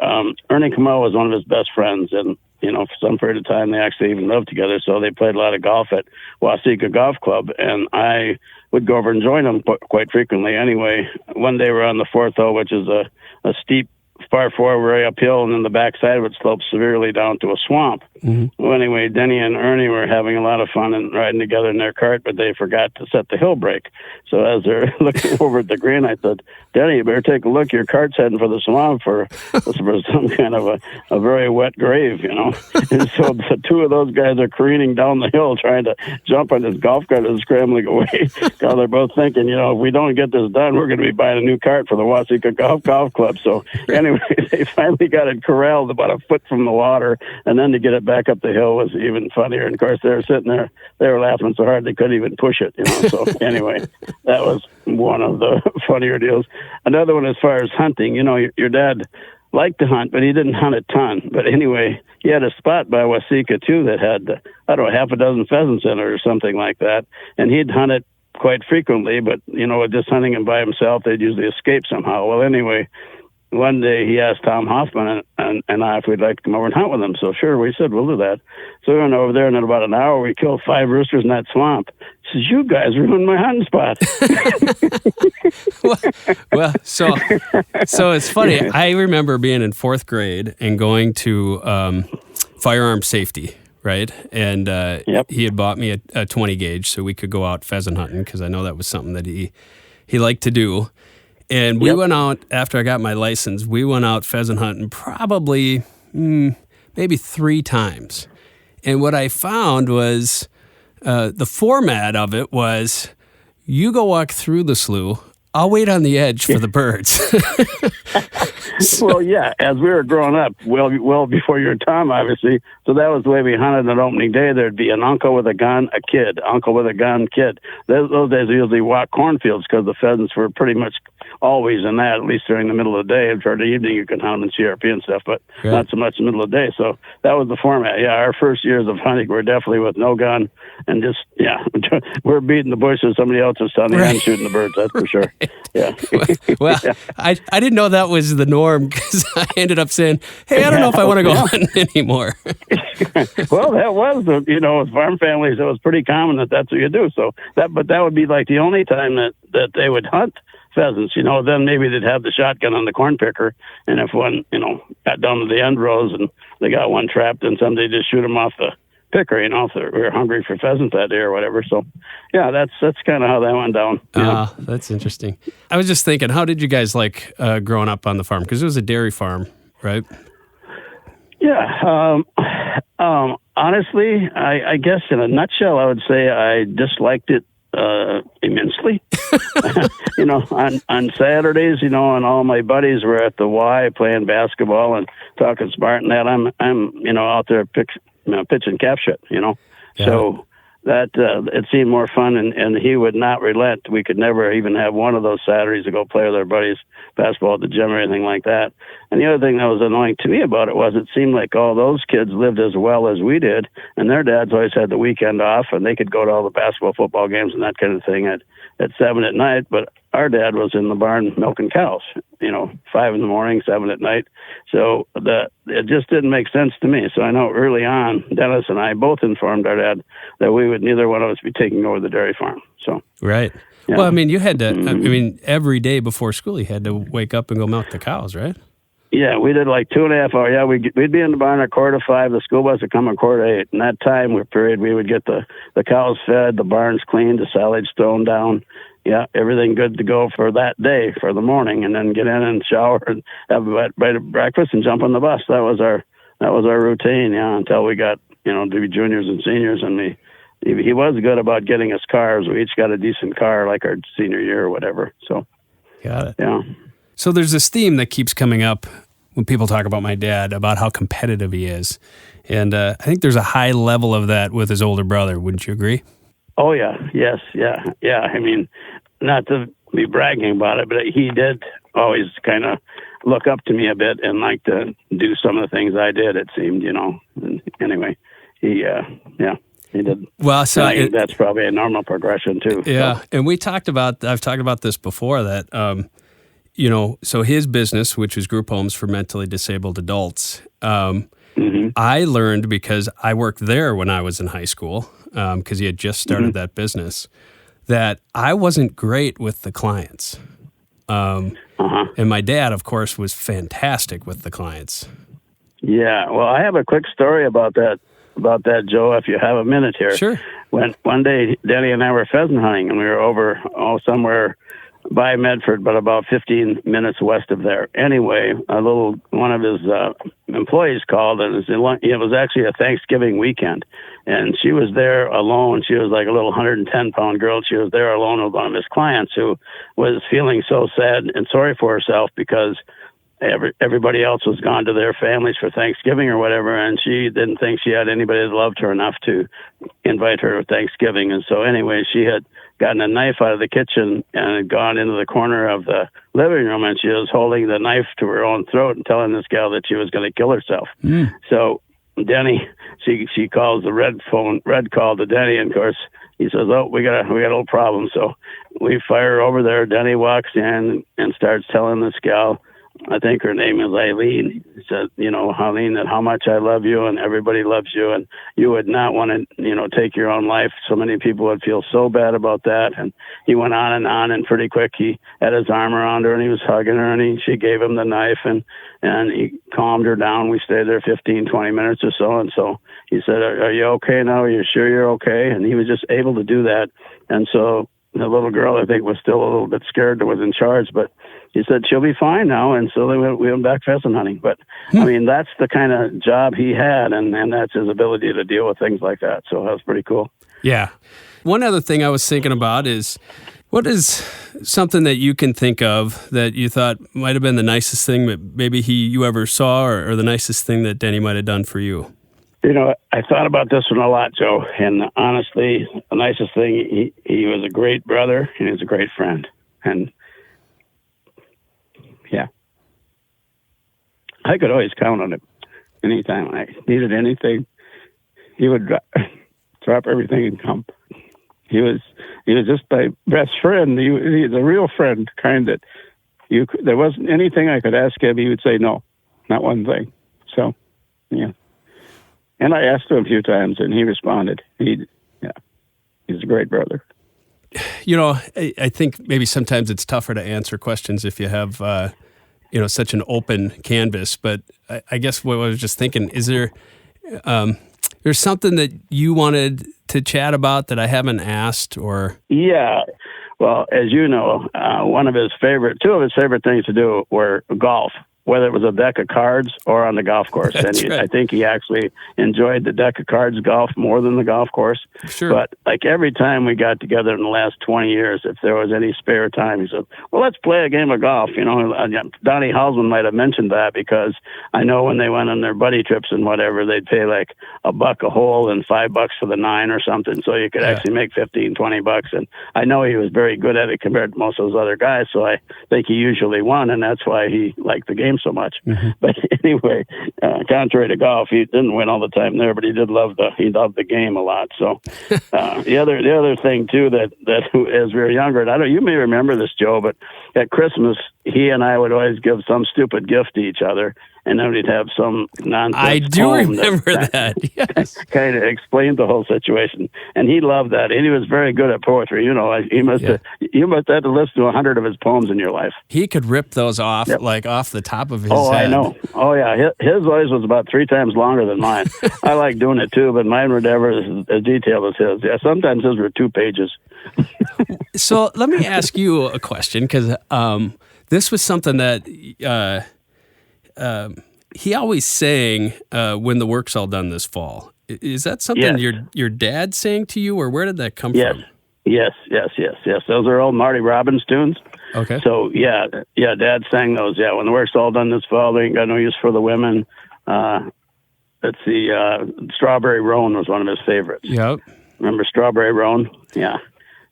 Ernie Kamau was one of his best friends, and for some period of time they actually even lived together, so they played a lot of golf at Waseca Golf Club, and I would go over and join them quite frequently. Anyway, one day we're on the fourth hole, which is a steep par four, very uphill, and then the backside of it slopes severely down to a swamp. Mm-hmm. Well, anyway, Denny and Ernie were having a lot of fun and riding together in their cart, but they forgot to set the hill brake. So as they're looking over at the green, I said, Denny, you better take a look. Your cart's heading for the swamp for some kind of a very wet grave, And so the two of those guys are careening down the hill trying to jump on his golf cart and scrambling away. Now they're both thinking, if we don't get this done, we're going to be buying a new cart for the Waseca Golf Club. So anyway, they finally got it corralled about a foot from the water, and then to get it back up the hill was even funnier. And of course, they were sitting there, they were laughing so hard they couldn't even push it. So anyway, that was one of the funnier deals. Another one, as far as hunting, your dad liked to hunt, but he didn't hunt a ton. But anyway, he had a spot by Waseca too that had, half a dozen pheasants in it or something like that, and he'd hunt it quite frequently. But just hunting him by himself, they'd usually escape somehow. Well, anyway, one day he asked Tom Houseman and I if we'd like to come over and hunt with him. So sure, we said, we'll do that. So we went over there, and in about an hour, we killed 5 roosters in that swamp. He says, you guys ruined my hunting spot. well, so it's funny. I remember being in 4th grade and going to firearm safety, right? And he had bought me a 20 gauge so we could go out pheasant hunting because I know that was something that he liked to do. And we went out, after I got my license, we went out pheasant hunting probably maybe 3 times. And what I found was the format of it was you go walk through the slough, I'll wait on the edge for the birds. Well, yeah, as we were growing up, well before your time, obviously. So that was the way we hunted on opening day. There'd be an uncle with a gun, a kid, uncle with a gun, kid. Those days we usually walked cornfields because the pheasants were pretty much always in that, at least during the middle of the day. And for the evening, you can hunt in CRP and stuff, but not so much in the middle of the day. So that was the format. Yeah, our first years of hunting were definitely with no gun and just, we're beating the bushes. Somebody else is standing and shooting the birds, that's for sure. Yeah. Well, I didn't know that was the norm because I ended up saying, hey, I don't know if I want to go hunting anymore. Well, that was, with farm families, it was pretty common that's what you do. So that would be like the only time that they would hunt pheasants, then maybe they'd have the shotgun on the corn picker. And if one, got down to the end rows and they got one trapped, then somebody just shoot them off the picker, if they were hungry for pheasant that day or whatever. So, yeah, that's kind of how that went down. That's interesting. I was just thinking, how did you guys like growing up on the farm? Because it was a dairy farm, right? Yeah. Honestly, I guess in a nutshell, I would say I disliked it immensely. On Saturdays, and all my buddies were at the Y playing basketball and talking smart and that. I'm out there pitching cap shit, So that it seemed more fun, and he would not relent. We could never even have one of those Saturdays to go play with our buddies basketball at the gym or anything like that. And the other thing that was annoying to me about it was it seemed like all those kids lived as well as we did, and their dads always had the weekend off, and they could go to all the basketball, football games and that kind of thing at 7 at night. But our dad was in the barn milking cows, 5 in the morning, 7 at night. So it just didn't make sense to me. So I know early on, Dennis and I both informed our dad that neither one of us be taking over the dairy farm. So right. Yeah. Well, you had to, every day before school, you had to wake up and go milk the cows, right? Yeah, we did like 2.5 hours. Yeah, we'd be in the barn at 4:45. The school bus would come at 4:45. In that time period, we would get the cows fed, the barns cleaned, the silage thrown down. Yeah, everything good to go for that day, for the morning, and then get in and shower and have a bite of breakfast and jump on the bus. That was our routine. Yeah, until we got to be juniors and seniors, and he was good about getting us cars. We each got a decent car, like our senior year or whatever. So, got it. Yeah. So there's this theme that keeps coming up when people talk about my dad, about how competitive he is. And I think there's a high level of that with his older brother. Wouldn't you agree? Oh, yeah. Yes. Yeah. Yeah. Not to be bragging about it, but he did always kind of look up to me a bit and like to do some of the things I did, it seemed, And anyway, he did. Well, so that's probably a normal progression too. Yeah. So. And I've talked about this before that, so his business, which was group homes for mentally disabled adults, I learned because I worked there when I was in high school, because he had just started that business, that I wasn't great with the clients. And my dad, of course, was fantastic with the clients. Yeah. Well, I have a quick story about that, Joe, if you have a minute here. Sure. When one day, Denny and I were pheasant hunting, and we were over somewhere by Medford, but about 15 minutes west of there. Anyway, one of his employees called, and it was actually a Thanksgiving weekend, and she was there alone. She was like a little 110-pound girl. She was there alone with one of his clients who was feeling so sad and sorry for herself because everybody else was gone to their families for Thanksgiving or whatever, and she didn't think she had anybody that loved her enough to invite her to Thanksgiving. And so anyway, she had gotten a knife out of the kitchen and had gone into the corner of the living room, and she was holding the knife to her own throat and telling this gal that she was going to kill herself. So Denny, she calls the red call to Denny, and of course he says, "Oh, we got a little problem." So we fire over there. Denny walks in and starts telling this gal I think her name is Eileen. He said, Eileen, that how much I love you and everybody loves you, and you would not want to, take your own life. So many people would feel so bad about that. And he went on, and pretty quick he had his arm around her and he was hugging her, and she gave him the knife, and he calmed her down. We stayed there 15, 20 minutes or so. And so he said, are you okay now? Are you sure you're okay? And he was just able to do that. And so the little girl, I think, was still a little bit scared that was in charge, but he said she'll be fine now. And so we went back pheasant hunting. But I mean, that's the kind of job he had, and that's his ability to deal with things like that. So that was pretty cool. Yeah. One other thing I was thinking about is, what is something that you can think of that you thought might have been the nicest thing that maybe you ever saw, or the nicest thing that Denny might have done for you? I thought about this one a lot, Joe, and honestly, the nicest thing, he was a great brother and he was a great friend. And yeah, I could always count on him. Anytime I needed anything, he would drop everything and come. He was just my best friend. He's a real friend, kind that there wasn't anything I could ask him. He would say no, not one thing. So, yeah. And I asked him a few times, and he responded. He's a great brother. I think maybe sometimes it's tougher to answer questions if you have, such an open canvas. But I guess what I was just thinking, is there there's something that you wanted to chat about that I haven't asked, or? Yeah. Well, as you know, two of his favorite things to do were golf, whether it was a deck of cards or on the golf course. That's right. I think he actually enjoyed the deck of cards golf more than the golf course. Sure. But like every time we got together in the last 20 years, if there was any spare time, he said, well, let's play a game of golf. Don Houseman might have mentioned that, because I know when they went on their buddy trips and whatever, they'd pay like $1 a hole and $5 for the 9 or something. So you could actually make $15-20. And I know he was very good at it compared to most of those other guys. So I think he usually won, and that's why he liked the game so much. Mm-hmm. But anyway, contrary to golf, he didn't win all the time there, but he did loved the game a lot. So the other thing too that as we were younger, and you may remember this, Joe, but at Christmas he and I would always give some stupid gift to each other, and then we'd have some nonsense. I do remember that. Yes, kind of explained the whole situation, and he loved that. And he was very good at poetry. You must have to listen to 100 of his poems in your life. He could rip those off like off the top of his head. I know. Oh yeah, his voice was about 3 times longer than mine. I like doing it too, but mine were never as detailed as his. Yeah, sometimes his were 2 pages. So let me ask you a question, because this was something that he always sang when the work's all done this fall. Is that something your dad sang to you, or where did that come from? Yes. Those are old Marty Robbins tunes. Okay. So Dad sang those. Yeah, when the work's all done this fall, they ain't got no use for the women. Let's see, Strawberry Roan was one of his favorites. Yep. Remember Strawberry Roan? Yeah.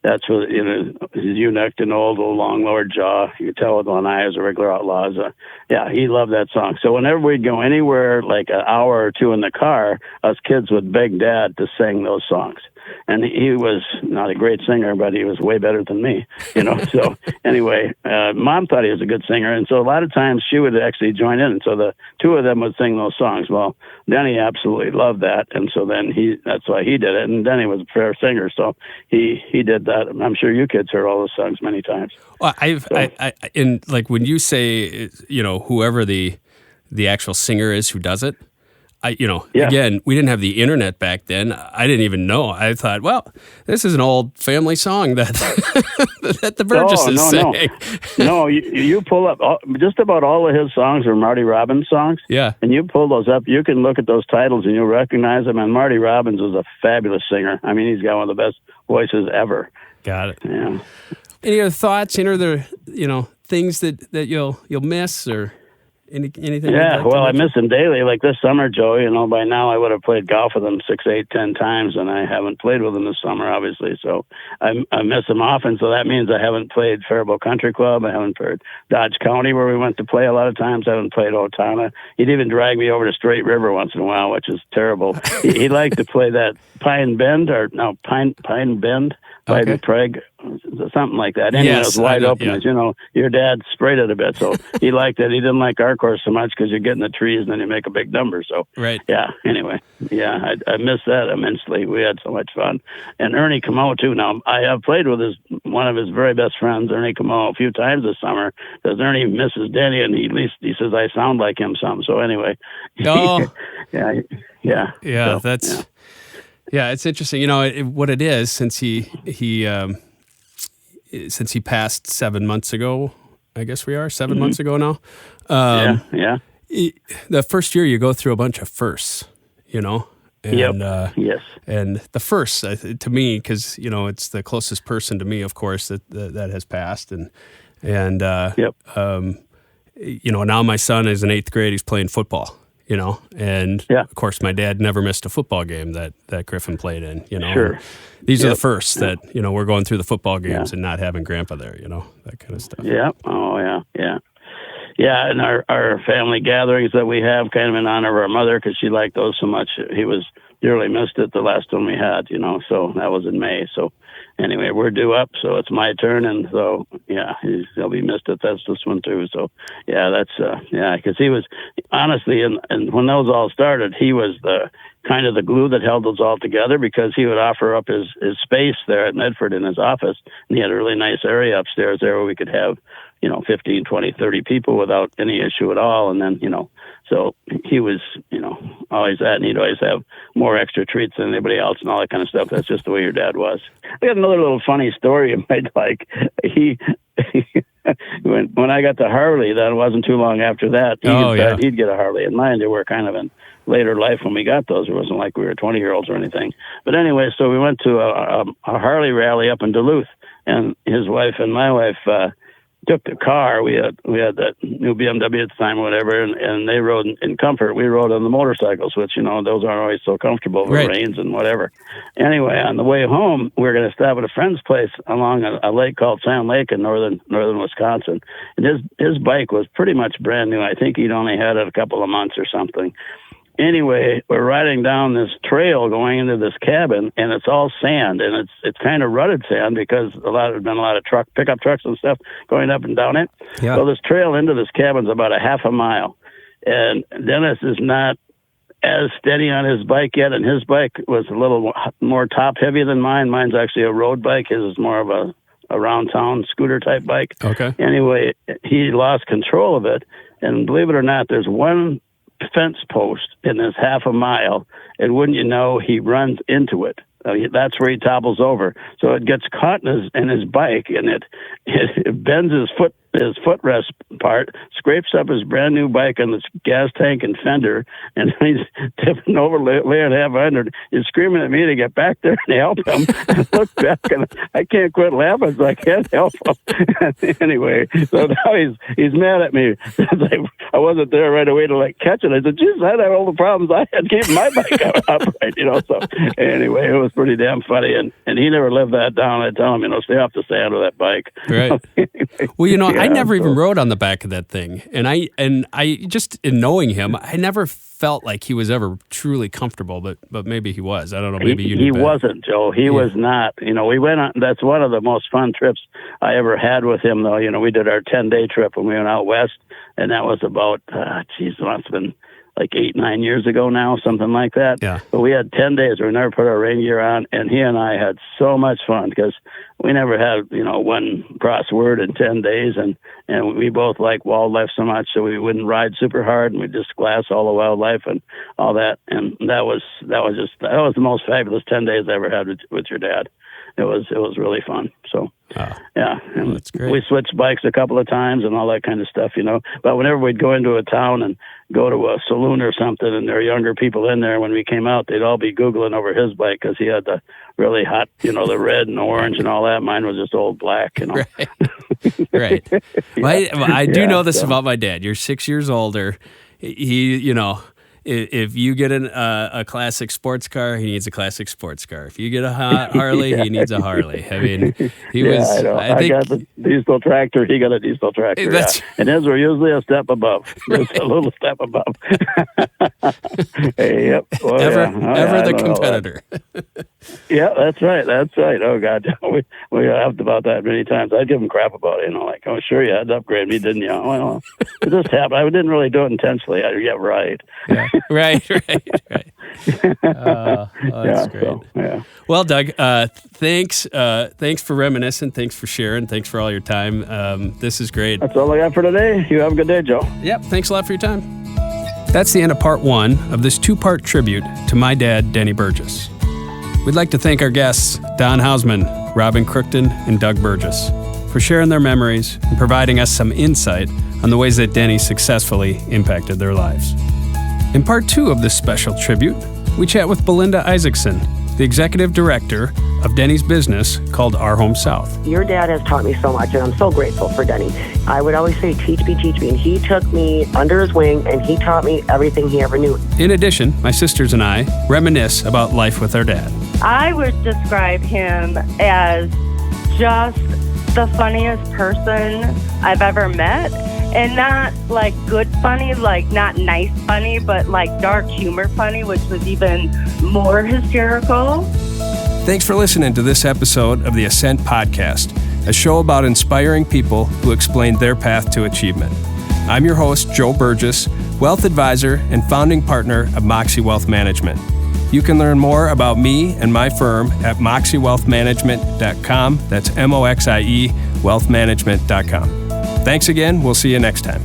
That's what, his eunuch and old long lower jaw. You could tell with one eye as a regular outlaws. He loved that song. So whenever we'd go anywhere, like an hour or two in the car, us kids would beg Dad to sing those songs. And he was not a great singer, but he was way better than me, So anyway, Mom thought he was a good singer. And so a lot of times she would actually join in. And so the two of them would sing those songs. Well, Denny absolutely loved that. And so then that's why he did it. And Denny was a fair singer. So he did that. I'm sure you kids heard all those songs many times. Well, like when you say, whoever the actual singer is who does it, again, we didn't have the internet back then. I didn't even know. I thought, well, this is an old family song that the Burgesses sang. No, you pull up just about all of his songs are Marty Robbins songs. Yeah. And you pull those up, you can look at those titles and you'll recognize them. And Marty Robbins was a fabulous singer. I mean, he's got one of the best voices ever. Got it. Yeah. Any other thoughts? Any other, things that you'll miss, or anything? Yeah, I miss him daily. Like this summer, Joe, by now I would have played golf with him 6, 8, 10 times, and I haven't played with him this summer, obviously. So I miss him often. So that means I haven't played Faribault Country Club. I haven't played Dodge County, where we went to play a lot of times. I haven't played Otana. He'd even drag me over to Straight River once in a while, which is terrible. He liked to play that Pine Bend. Vitamin Preg, something like that. Anyway, it was wide open. As you know, your dad sprayed it a bit, so he liked it. He didn't like our course so much because you get in the trees and then you make a big number. So, yeah, anyway, yeah, I miss that immensely. We had so much fun. And Ernie Camo, too. Now, I have played with one of his very best friends, Ernie Camo, a few times this summer because Ernie misses Denny, and he says I sound like him some. So, anyway. Oh. Yeah. So, that's... Yeah. Yeah, it's interesting. You know what it is since he passed 7 months ago. I guess we are 7 months ago now. Yeah. The first year you go through a bunch of firsts, you know. And, yes. And the first to me, because it's the closest person to me, of course, that has passed, and now my son is in 8th grade. He's playing football. And of course my dad never missed a football game that Griffin played in, Sure. These are the first that, we're going through the football games and not having grandpa there, that kind of stuff. Yeah. Oh, yeah. Yeah. And our family gatherings that we have kind of in honor of our mother, because she liked those so much. He was dearly missed it the last one we had, so that was in May. So anyway, we're due up, so it's my turn. And so, yeah, he'll be missed at this one too. So yeah, that's, because he was honestly, and when those all started, he was the kind of the glue that held those all together, because he would offer up his space there at Medford in his office. And he had a really nice area upstairs there where we could have, 15, 20, 30 people without any issue at all. And then, so he was, always that, and he'd always have more extra treats than anybody else and all that kind of stuff. That's just the way your dad was. I got another little funny story you might like. When I got the Harley, that wasn't too long after that, he'd get a Harley. And mine, they were kind of in later life when we got those. It wasn't like we were 20-year-olds or anything. But anyway, so we went to a Harley rally up in Duluth, and his wife and my wife took the car. We had that new BMW at the time or whatever, and they rode in comfort. We rode on the motorcycles, which, those aren't always so comfortable with rains and whatever. Anyway, on the way home, we were going to stop at a friend's place along a lake called Sand Lake in northern Wisconsin. And his bike was pretty much brand new. I think he'd only had it a couple of months or something. Anyway, we're riding down this trail going into this cabin, and it's all sand, and it's kind of rutted sand because there'd been a lot of pickup trucks and stuff going up and down it. Yeah. So this trail into this cabin's about a half a mile, and Dennis is not as steady on his bike yet, and his bike was a little more top heavy than mine. Mine's actually a road bike. His is more of a around town scooter type bike. Okay. Anyway, he lost control of it, and believe it or not, there's one fence post in this half a mile, and wouldn't you know, he runs into it. That's where he topples over. So it gets caught in his bike, and it bends his footrest part, scrapes up his brand new bike on this gas tank and fender, and he's tipping over, laying half under. He's screaming at me to get back there and help him. I look back, and I can't quit laughing, so I can't help him. Anyway, so now he's mad at me. I wasn't there right away to catch it. I said, "Geez, I had all the problems I had keeping my bike upright." So anyway, it was pretty damn funny, and he never lived that down. I tell him, stay off the sand with that bike. Right. Well, I never even rode on the back of that thing, and I just in knowing him, I never felt like he was ever truly comfortable, but maybe he was. I don't know. Maybe he wasn't, Joe. He was not. We went on. That's one of the most fun trips I ever had with him, though. We did our 10-day trip when we went out west, and that was about it must have been like 8-9 years ago now, something like that. Yeah. But we had 10 days where we never put our rain gear on, and he and I had so much fun because we never had, one crossword in 10 days, and we both like wildlife so much, so we wouldn't ride super hard, and we just glass all the wildlife and all that. And that was the most fabulous 10 days I ever had with your dad. It was really fun. So, yeah. And that's great. We switched bikes a couple of times and all that kind of stuff, But whenever we'd go into a town and go to a saloon or something, and there are younger people in there, when we came out, they'd all be Googling over his bike because he had the really hot, the red and orange and all that. Mine was just old black, Right. I do know this about my dad. You're 6 years older. He, if you get a classic sports car, he needs a classic sports car. If you get a Harley, he needs a Harley. I mean, he was. I know. I got the diesel tractor. He got a diesel tractor. And his were usually a step above. Just a little step above. Hey, yep. Well, ever the competitor. Yeah, that's right. Oh God, we laughed about that many times. I'd give him crap about it. Like, oh, sure, you had to upgrade me, didn't you? Well, it just happened. I didn't really do it intentionally. Yeah, right. Yeah. Right. That's great. So, yeah. Well, Doug, thanks for reminiscing. Thanks for sharing. Thanks for all your time. This is great. That's all I got for today. You have a good day, Joe. Yep. Thanks a lot for your time. That's the end of part 1 of this 2-part tribute to my dad, Denny Burgess. We'd like to thank our guests, Don Houseman, Robyn Kruchten, and Doug Burgess, for sharing their memories and providing us some insight on the ways that Denny successfully impacted their lives. In part 2 of this special tribute, we chat with Belinda Isaacson, the executive director of Denny's business called Our Home South. Your dad has taught me so much, and I'm so grateful for Denny. I would always say, teach me, and he took me under his wing, and he taught me everything he ever knew. In addition, my sisters and I reminisce about life with our dad. I would describe him as just the funniest person I've ever met. And not like good funny, like not nice funny, but like dark humor funny, which was even more hysterical. Thanks for listening to this episode of the Ascent Podcast, a show about inspiring people who explain their path to achievement. I'm your host, Joe Burgess, wealth advisor and founding partner of Moxie Wealth Management. You can learn more about me and my firm at moxiewealthmanagement.com. That's MOXIE wealthmanagement.com. Thanks again. We'll see you next time.